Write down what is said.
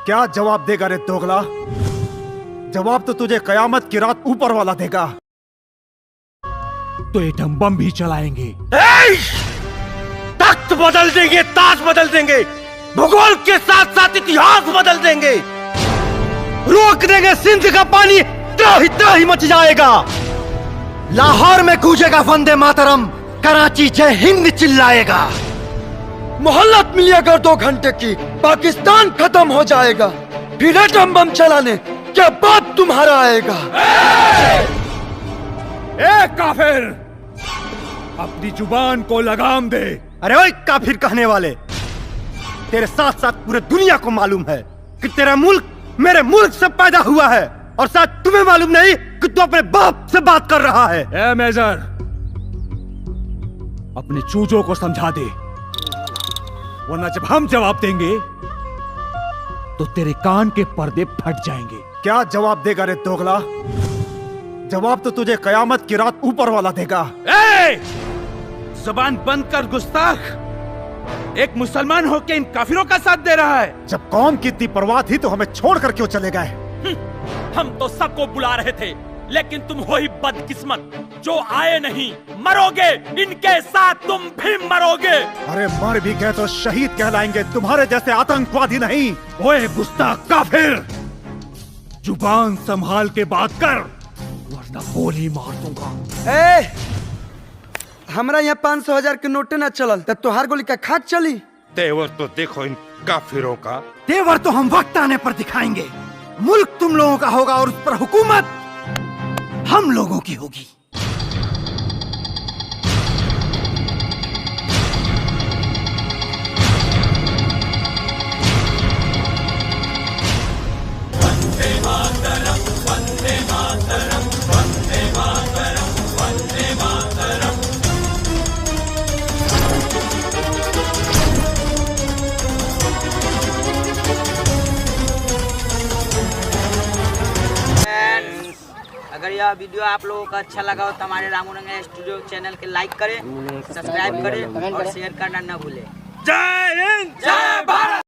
क्या जवाब देगा रे दोगला? जवाब तो तुझे कयामत की रात ऊपर वाला देगा। तो एटम बम भी चलाएंगे। तख्त बदल देंगे, ताज बदल देंगे, भूगोल के साथ साथ इतिहास बदल देंगे, रोक देंगे सिंध का पानी, त्राही मच जाएगा। लाहौर में गूंजेगा वंदे मातरम, कराची जय हिंद चिल्लाएगा। मोहल्लत मिली अगर 2 घंटे की, पाकिस्तान खत्म हो जाएगा। फिर एटम बम चलाने क्या बात तुम्हारा आएगा? ए काफिर, अपनी जुबान को लगाम दे। अरे ओए काफिर कहने वाले, तेरे साथ साथ पूरे दुनिया को मालूम है कि तेरा मुल्क मेरे मुल्क से पैदा हुआ है, और शायद तुम्हें मालूम नहीं कि तू अपने बाप से बात कर रहा है। ए मेजर, अपने चूजों को समझा दे, वरना जब हम जवाब देंगे तो तेरे कान के पर्दे फट जाएंगे। क्या जवाब देगा रे दोगला? जवाब तो तुझे कयामत की रात ऊपर वाला देगा। जुबान बंद कर गुस्ताख। एक मुसलमान होकर इन काफिरों का साथ दे रहा है। जब कौम की इतनी परवाह थी तो हमें छोड़कर क्यों चले गए? हम तो सबको बुला रहे थे, लेकिन तुम हो ही बदकिस्मत जो आए नहीं। मरोगे, इनके साथ तुम भी मरोगे। अरे मर भी गए तो शहीद कहलाएंगे, तुम्हारे जैसे आतंकवादी नहीं। ओए गुस्ताख काफिर, जुबान संभाल के बात कर, वरना गोली मार दूंगा। हमरा यहाँ 500,000 के नोटे न चलल तो तोहार गोली का खाक चली। तेवर तो देखो इन काफिरों का। तेवर तो हम वक्त आने पर दिखाएंगे। मुल्क तुम लोगों का होगा और उस पर हुकूमत हम लोगों की होगी। अगर यह वीडियो आप लोगों को अच्छा लगा हो तो हमारे रामू रंगा स्टूडियो चैनल के लाइक करें, सब्सक्राइब करें और शेयर करना न भूलें। जय हिंद, जय भारत।